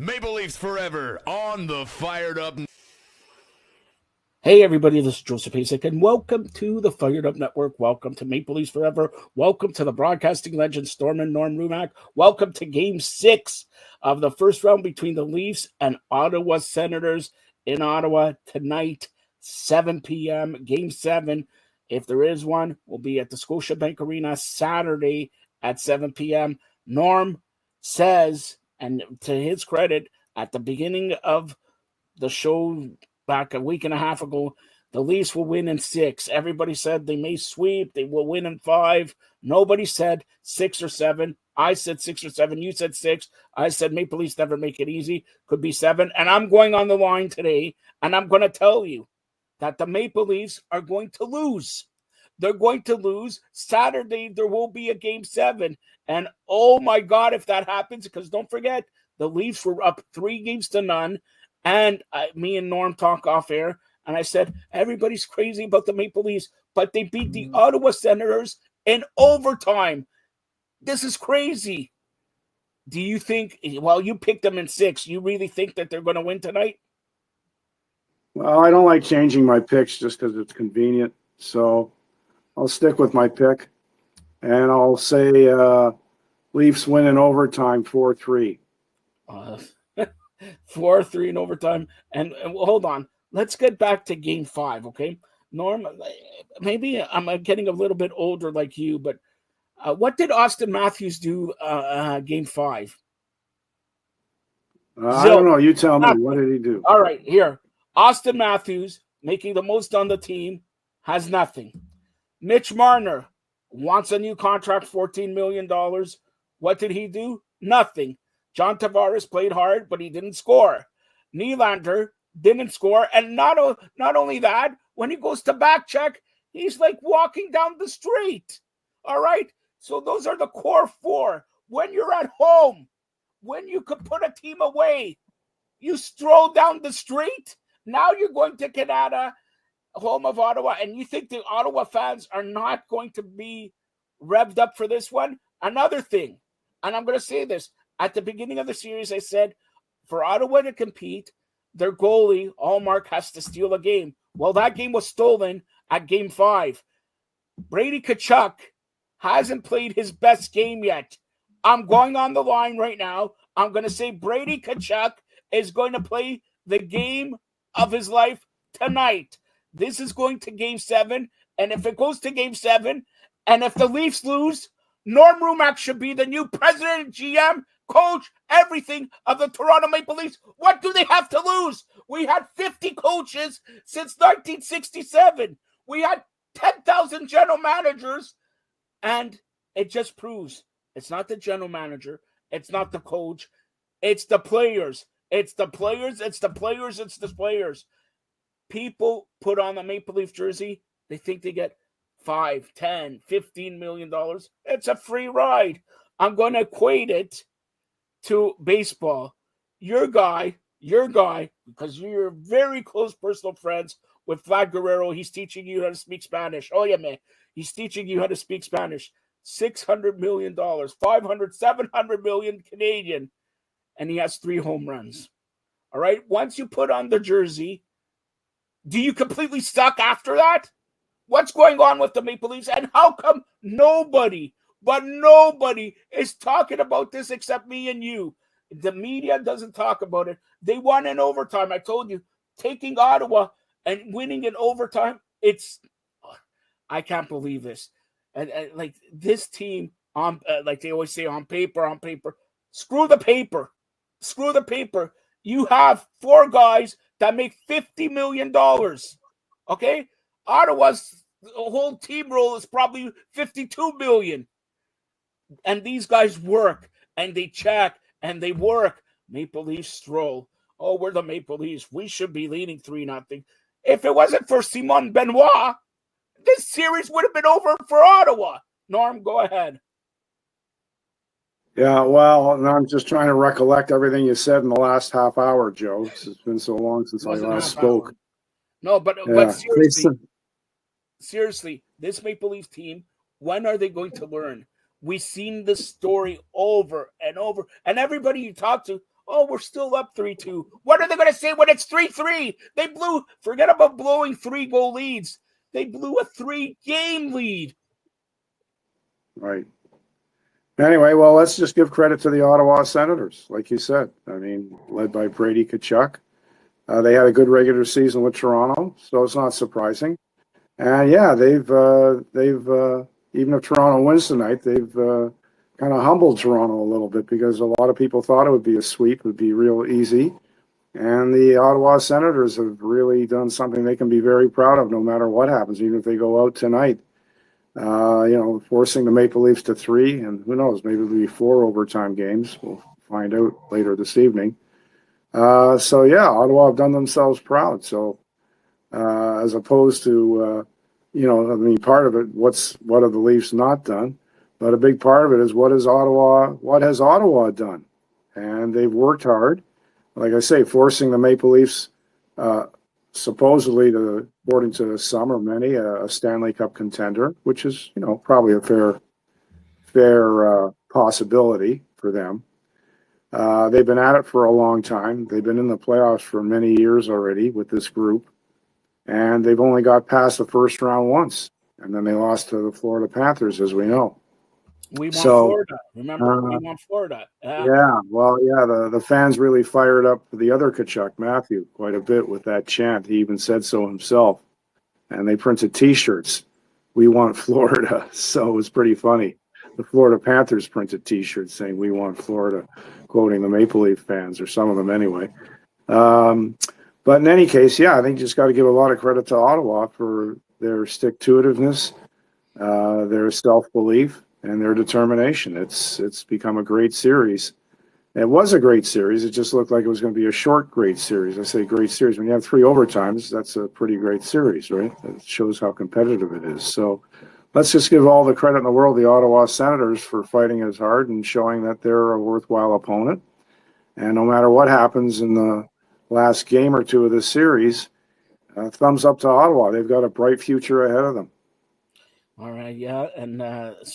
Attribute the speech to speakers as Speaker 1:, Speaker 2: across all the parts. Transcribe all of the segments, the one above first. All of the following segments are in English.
Speaker 1: Maple Leafs forever on the Fired Up.
Speaker 2: Hey everybody, this is Joseph Hasek, and welcome to the Fired Up Network. Welcome to Maple Leafs Forever. Welcome to the broadcasting legend Storm and Norm Rumack. Welcome to Game 6 of the first round between the Leafs and Ottawa Senators in Ottawa tonight, 7 p.m. Game 7, if there is one, will be at the Scotiabank Arena Saturday at 7 p.m. Norm says, and to his credit, at the beginning of the show back a week and a half ago, the Leafs will win in 6. Everybody said they may sweep, they will win in 5. Nobody said 6 or 7. I said 6 or 7. You said 6. I said Maple Leafs never make it easy. Could be 7. And I'm going on the line today, and I'm going to tell you that the Maple Leafs are going to lose. They're going to lose. Saturday, there will be a Game 7. And oh my God, if that happens, because don't forget, the Leafs were up 3-0. And me and Norm talk off air, and I said, everybody's crazy about the Maple Leafs, but they beat the Ottawa Senators in overtime. This is crazy. Do you think, well, you picked them in 6, you really think that they're going to win tonight?
Speaker 3: Well, I don't like changing my picks just because it's convenient, so I'll stick with my pick, and I'll say Leafs win in overtime 4-3.
Speaker 2: 4-3 in overtime. And hold on. Let's get back to Game 5, okay? Norm, maybe I'm getting a little bit older like you, but what did Austin Matthews do Game 5?
Speaker 3: I don't know. You tell me. What did he do?
Speaker 2: All right, here. Austin Matthews, making the most on the team, has nothing. Mitch Marner wants a new contract, $14 million. What did he do? Nothing. John Tavares played hard, but he didn't score. Nylander didn't score. And not only that, when he goes to back check, he's like walking down the street. All right? So those are the core 4. When you're at home, when you could put a team away, you stroll down the street. Now you're going to Canada, home of Ottawa, and you think the Ottawa fans are not going to be revved up for this one? Another thing, and I'm going to say this, at the beginning of the series, I said, for Ottawa to compete, their goalie, Allmark, has to steal a game. Well, that game was stolen at Game 5. Brady Tkachuk hasn't played his best game yet. I'm going on the line right now. I'm going to say Brady Tkachuk is going to play the game of his life tonight. This is going to Game 7, and if it goes to Game 7, and if the Leafs lose, Norm Rumack should be the new president, GM, coach, everything of the Toronto Maple Leafs. What do they have to lose? We had 50 coaches since 1967. We had 10,000 general managers, and it just proves it's not the general manager, it's not the coach, it's the players. It's the players, it's the players, it's the players. People put on the Maple Leaf jersey, they think they get $5, $10, $15 million. It's a free ride. I'm going to equate it to baseball. Your guy, because you're very close personal friends with Vlad Guerrero, he's teaching you how to speak Spanish. Oh, yeah, man. He's teaching you how to speak Spanish. $600 million, 500, 700 million Canadian, and he has 3 home runs. All right? Once you put on the jersey, do you completely suck after that? What's going on with the Maple Leafs? And how come nobody is talking about this except me and you? The media doesn't talk about it. They won in overtime. I told you, taking Ottawa and winning in overtime, I can't believe this. And like this team, like they always say, on paper. Screw the paper. You have 4 guys that make $50 million. Okay? Ottawa's whole team roll is probably $52 million. And these guys work, and they check, and they work. Maple Leafs stroll. Oh, we're the Maple Leafs. We should be leading 3-0. If it wasn't for Simon Benoit, this series would have been over for Ottawa. Norm, go ahead.
Speaker 3: Yeah, well, and I'm just trying to recollect everything you said in the last half hour, Joe. It's been so long since I last spoke.
Speaker 2: No, but seriously, this Maple Leaf team, when are they going to learn? We've seen this story over and over. And everybody you talk to, Oh, we're still up 3-2. What are they going to say when it's 3-3? Forget about blowing 3-goal leads. They blew a 3-game lead.
Speaker 3: Right. Anyway, well, let's just give credit to the Ottawa Senators, like you said. I mean, led by Brady Tkachuk. They had a good regular season with Toronto, so it's not surprising. And yeah, they've even if Toronto wins tonight, they've kind of humbled Toronto a little bit because a lot of people thought it would be a sweep, it would be real easy. And the Ottawa Senators have really done something they can be very proud of no matter what happens, even if they go out tonight. Forcing the Maple Leafs to 3, and who knows, maybe it'll be 4 overtime games. We'll find out later this evening. So yeah, Ottawa have done themselves proud. So as opposed to, part of it, what have the Leafs not done? But a big part of it is what has Ottawa done? And they've worked hard. Like I say, forcing the Maple Leafs supposedly, according to some or many, a Stanley Cup contender, which is, probably a fair possibility for them. They've been at it for a long time. They've been in the playoffs for many years already with this group, and they've only got past the first round once, and then they lost to the Florida Panthers, as we know.
Speaker 2: We want Florida. Remember, we want Florida.
Speaker 3: Yeah, well, yeah, the fans really fired up the other Tkachuk, Matthew, quite a bit with that chant. He even said so himself. And they printed T-shirts. We want Florida. So it was pretty funny. The Florida Panthers printed T-shirts saying, we want Florida, quoting the Maple Leaf fans, or some of them anyway. But in any case, yeah, I think you just got to give a lot of credit to Ottawa for their stick-to-itiveness, their self-belief, and their determination. It's become a great series. It was a great series. It just looked like it was going to be a short, great series. I say great series. When you have 3 overtimes, that's a pretty great series, right? It shows how competitive it is. So let's just give all the credit in the world to the Ottawa Senators for fighting as hard and showing that they're a worthwhile opponent. And no matter what happens in the last game or two of this series, thumbs up to Ottawa. They've got a bright future ahead of them.
Speaker 2: All right, yeah, and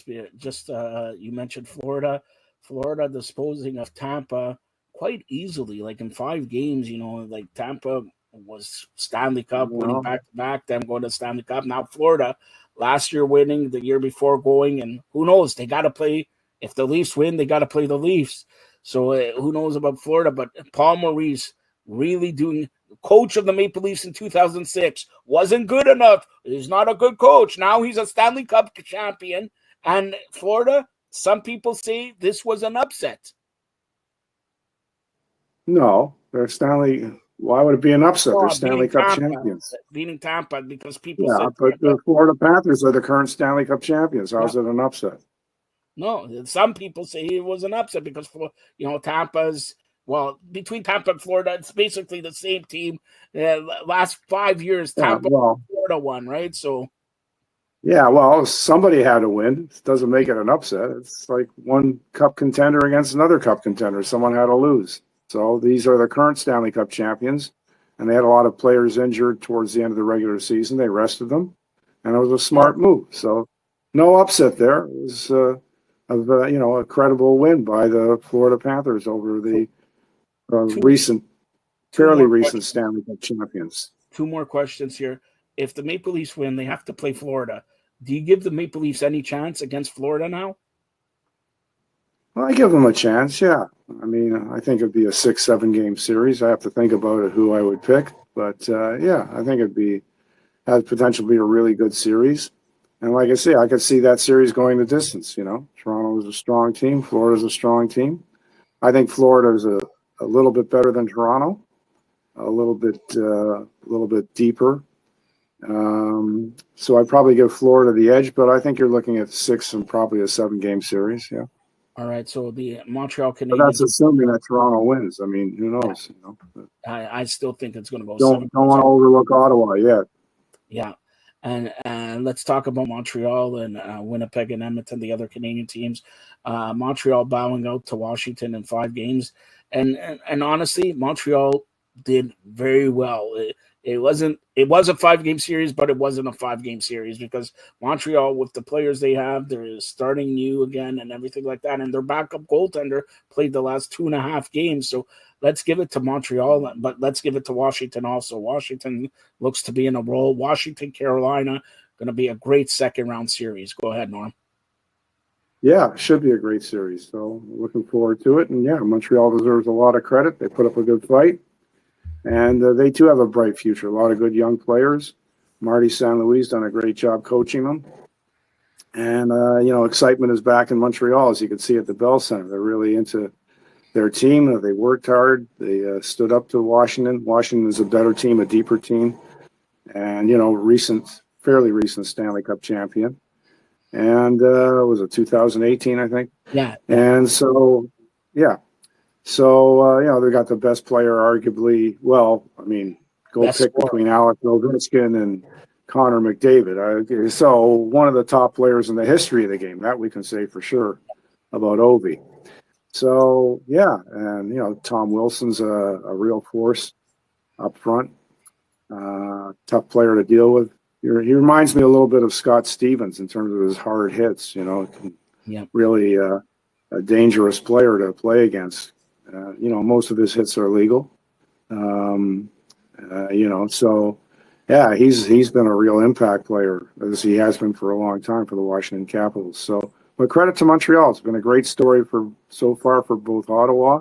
Speaker 2: you mentioned Florida. Florida disposing of Tampa quite easily, like in 5 games. Like Tampa was Stanley Cup winning back-to-back, them going to Stanley Cup. Now Florida, last year winning, the year before going, and who knows? They got to play. If the Leafs win, they got to play the Leafs. So who knows about Florida? But Paul Maurice really doing. Coach of the Maple Leafs in 2006 wasn't good enough. He's not a good coach. Now he's a Stanley Cup champion. And Florida, some people say this was an upset.
Speaker 3: No, they're Stanley. Why would it be an upset? They're Stanley Cup champions.
Speaker 2: Beating Tampa because people
Speaker 3: said but the Florida Panthers are the current Stanley Cup champions. How's it an upset?
Speaker 2: No, some people say it was an upset because Tampa's. Well, between Tampa and Florida, it's basically the same team. Last 5 years, Tampa and Florida won, right? So,
Speaker 3: yeah, well, somebody had to win. It doesn't make it an upset. It's like one cup contender against another cup contender. Someone had to lose. So these are the current Stanley Cup champions, and they had a lot of players injured towards the end of the regular season. They rested them, and it was a smart move. So no upset there. It was a credible win by the Florida Panthers over the fairly recent Stanley Cup champions.
Speaker 2: 2 more questions here. If the Maple Leafs win, they have to play Florida. Do you give the Maple Leafs any chance against Florida now?
Speaker 3: Well, I give them a chance, yeah. I mean, I think it'd be a 6-7 game series. I have to think about it, who I would pick. But, yeah, I think has potential to be a really good series. And like I say, I could see that series going the distance, Toronto is a strong team. Florida's a strong team. I think Florida is a little bit better than Toronto, a little bit deeper. So I'd probably give Florida the edge, but I think you're looking at 6 and probably a 7 game series. Yeah.
Speaker 2: All right. So the Montreal Canadiens.
Speaker 3: But that's assuming that Toronto wins. I mean, who knows?
Speaker 2: I still think it's going to go.
Speaker 3: Don't want to overlook Ottawa yet.
Speaker 2: Yeah. And let's talk about Montreal and Winnipeg and Edmonton, the other Canadian teams. Montreal bowing out to Washington in 5 games. And honestly, Montreal did very well. It was a 5-game series, but it wasn't a 5-game series because Montreal, with the players they have, they're starting new again and everything like that. And their backup goaltender played the last 2.5 games. So let's give it to Montreal, but let's give it to Washington also. Washington looks to be in a roll. Washington, Carolina, going to be a great second-round series. Go ahead, Norm.
Speaker 3: Yeah, it should be a great series. So looking forward to it. And yeah, Montreal deserves a lot of credit. They put up a good fight. And they too have a bright future. A lot of good young players. Marty St. Louis done a great job coaching them. And, excitement is back in Montreal, as you can see at the Bell Center. They're really into their team. They worked hard. They stood up to Washington. Washington is a better team, a deeper team. And, fairly recent Stanley Cup champion. And was it 2018, I think?
Speaker 2: Yeah.
Speaker 3: And so, yeah. So, they got the best player, arguably. Well, I mean, go
Speaker 2: Best
Speaker 3: pick
Speaker 2: scorer.
Speaker 3: between Alex Ovechkin and Connor McDavid. So, one of the top players in the history of the game, that we can say for sure about Ovi. So, yeah. And, Tom Wilson's a real force up front. Tough player to deal with. He reminds me a little bit of Scott Stevens in terms of his hard hits,
Speaker 2: Yeah.
Speaker 3: Really a dangerous player to play against. Most of his hits are legal. So yeah, he's been a real impact player, as he has been for a long time for the Washington Capitals. So, but credit to Montreal. It's been a great story so far for both Ottawa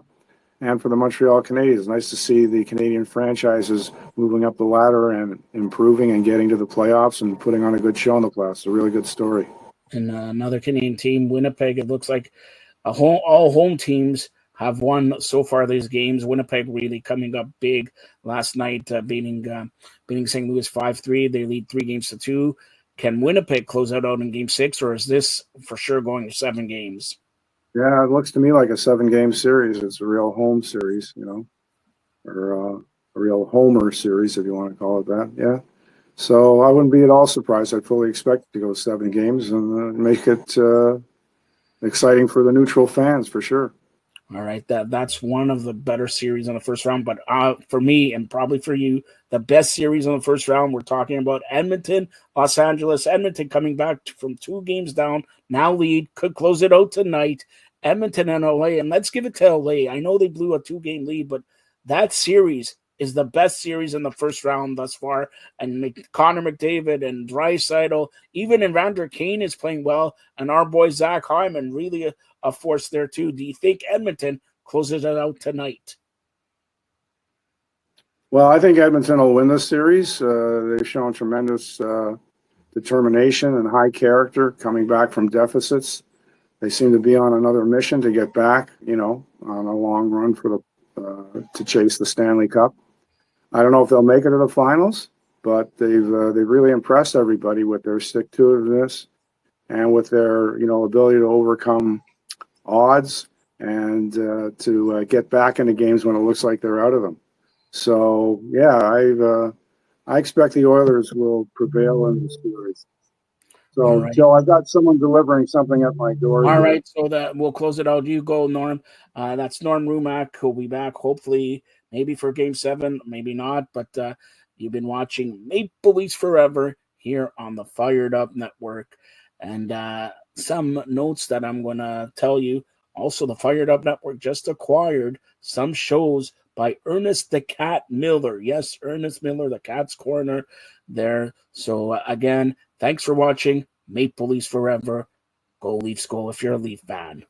Speaker 3: and for the Montreal Canadiens. Nice to see the Canadian franchises moving up the ladder and improving and getting to the playoffs and putting on a good show in the playoffs. It's a really good story.
Speaker 2: And another Canadian team, Winnipeg, it looks like all home teams have won so far these games. Winnipeg really coming up big last night, beating St. Louis 5-3. They lead 3-2. Can Winnipeg close out in Game 6, or is this for sure going to 7 games?
Speaker 3: Yeah, it looks to me like a 7-game series. It's a real home series, or a real homer series, if you want to call it that. Yeah. So I wouldn't be at all surprised. I'd fully expect it to go 7 games and make it exciting for the neutral fans for sure.
Speaker 2: All right, that's one of the better series in the first round. But for me, and probably for you, the best series in the first round, we're talking about Edmonton, Los Angeles. Edmonton coming back from 2 games down, now lead, could close it out tonight. Edmonton and LA, and let's give it to LA. I know they blew a 2-game lead, but that series is the best series in the first round thus far. And Connor McDavid and Draisaitl, even Evander Kane is playing well, and our boy Zach Hyman really a force there too. Do you think Edmonton closes it out tonight?
Speaker 3: Well, I think Edmonton will win this series. They've shown tremendous determination and high character coming back from deficits. They seem to be on another mission to get back, on a long run to chase the Stanley Cup. I don't know if they'll make it to the finals, but they've really impressed everybody with their stick-to-itiveness and with their ability to overcome odds and to get back into games when it looks like they're out of them. So yeah, I expect the Oilers will prevail in the series. So
Speaker 2: right.
Speaker 3: Joe, I've got someone delivering something at my door.
Speaker 2: All right, so that we'll close it out. You go, Norm. That's Norm Rumack, who'll be back hopefully maybe for Game 7, maybe not. But you've been watching Maple Leafs Forever here on the Fired Up Network. And some notes that I'm going to tell you. Also, the Fired Up Network just acquired some shows by Ernest the Cat Miller. Yes, Ernest Miller, the Cat's Corner there. So, again, thanks for watching Maple Leafs Forever. Go Leafs, go if you're a Leaf fan.